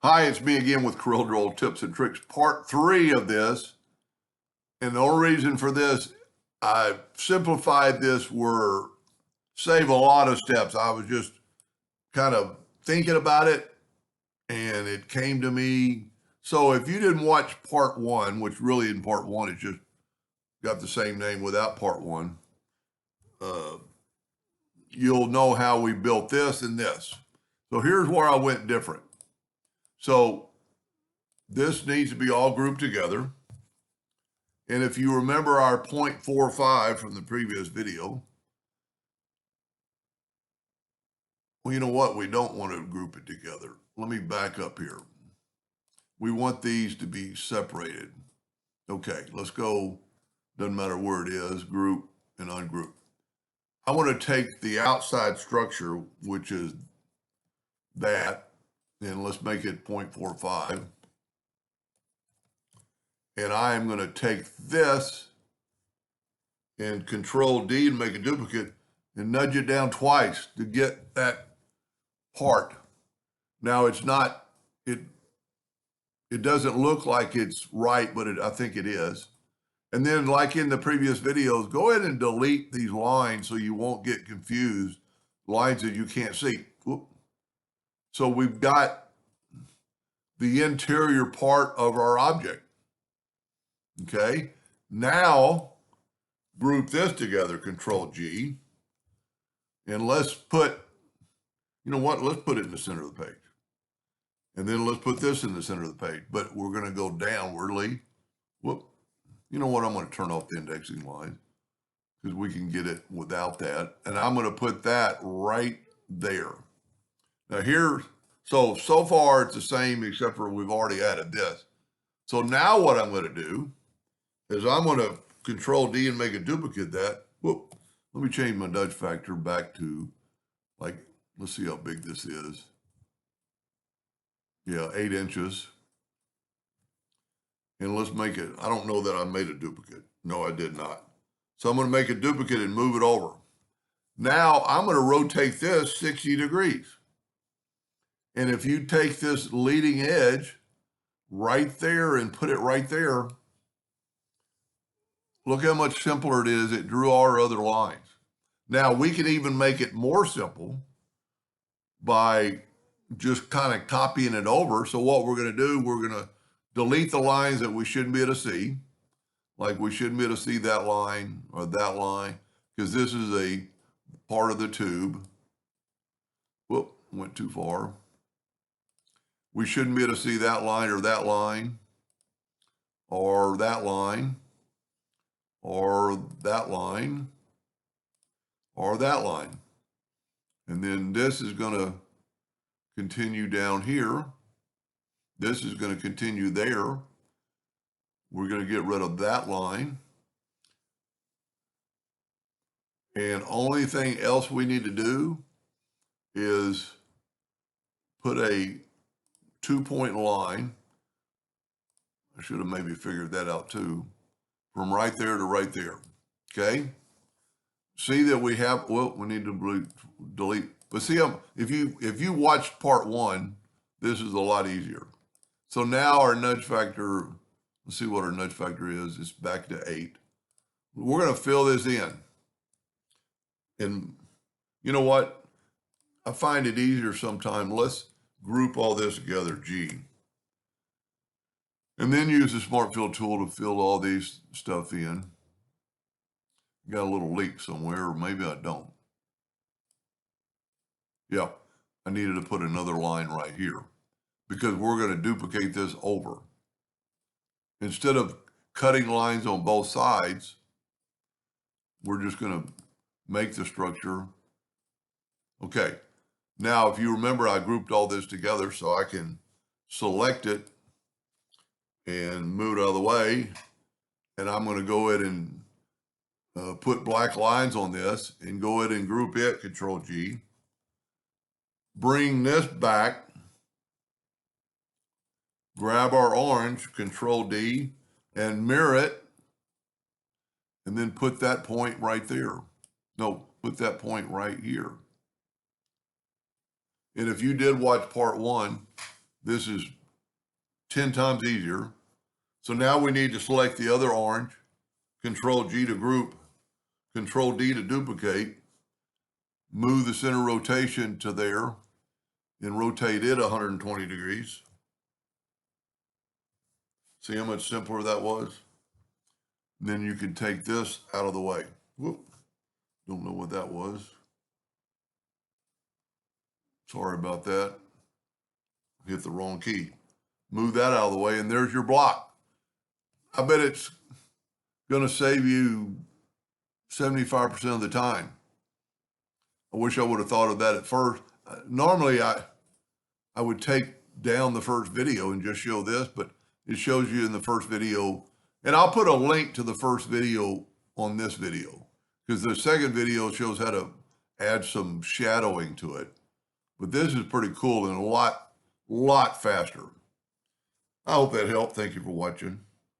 Hi, it's me again with CorelDraw tips and tricks, part 3 of this. And the only reason for this, I simplified this were save a lot of steps. I was just kind of thinking about it and it came to me. So if you didn't watch part 1, which really in part 1, it just got the same name without part 1, you'll know how we built this and this. So here's where I went different. So this needs to be all grouped together. And if you remember our 0.45 from the previous video, well, you know what? We don't want to group it together. Let me back up here. We want these to be separated. Okay, let's go. Doesn't matter where it is, group and ungroup. I want to take the outside structure, which is that, and let's make it 0.45. And I am going to take this and Control D and make a duplicate and nudge it down twice to get that part. Now it's not, it doesn't look like it's right, but I think it is. And then like in the previous videos, go ahead and delete these lines so you won't get confused, lines that you can't see. Whoop. So we've got the interior part of our object. Okay, now group this together, Control G, and let's put, you know what, let's put it in the center of the page. And then let's put this in the center of the page, but we're going to go downwardly. Whoop. You know what, I'm going to turn off the indexing line because we can get it without that. And I'm going to put that right there. Now here, so far it's the same except for we've already added this. So now what I'm going to do is I'm going to Control D and make a duplicate of that. Whoop. Let me change my nudge factor back to, like, let's see how big this is. Yeah, 8 inches. And let's make it, I don't know that I made a duplicate. No, I did not. So I'm going to make a duplicate and move it over. Now I'm going to rotate this 60 degrees. And if you take this leading edge right there and put it right there, look how much simpler it is. It drew our other lines. Now we can even make it more simple by just kind of copying it over. So what we're going to do, we're going to delete the lines that we shouldn't be able to see. Like we shouldn't be able to see that line or that line because this is a part of the tube. Whoop, went too far. We shouldn't be able to see that line or that line or that line or that line or that line. And then this is going to continue down here. This is going to continue there. We're going to get rid of that line. And only thing else we need to do is put a 2-point line. I should have maybe figured that out too. From right there to right there. Okay. See that we have, well, we need to delete. But see, if you watched part 1, this is a lot easier. So now our nudge factor, let's see what our nudge factor is. It's back to 8. We're going to fill this in. And you know what? I find it easier sometimes. Let's group all this together, G. And then use the Smart Fill tool to fill all these stuff in. Got a little leak somewhere, or maybe I don't. Yeah, I needed to put another line right here because we're going to duplicate this over. Instead of cutting lines on both sides, we're just going to make the structure. Okay, now if you remember, I grouped all this together so I can select it and move it out of the way. And I'm going to go ahead and put black lines on this and go ahead and group it, Control G. Bring this back, grab our orange, Control D, and mirror it, and then put that point right there. No, put that point right here. And if you did watch part 1, This is 10 times easier. So now we need to select the other orange, Control G to group, Control D to duplicate, move the center rotation to there, and rotate it 120 degrees. See how much simpler that was? And then you can take this out of the way. Whoop. Don't know what that was. Sorry about that. Hit the wrong key. Move that out of the way, and there's your block. I bet it's going to save you 75% of the time. I wish I would have thought of that at first. Normally, I would take down the first video and just show this, but it shows you in the first video. And I'll put a link to the first video on this video because the second video shows how to add some shadowing to it. But this is pretty cool and a lot faster. I hope that helped. Thank you for watching.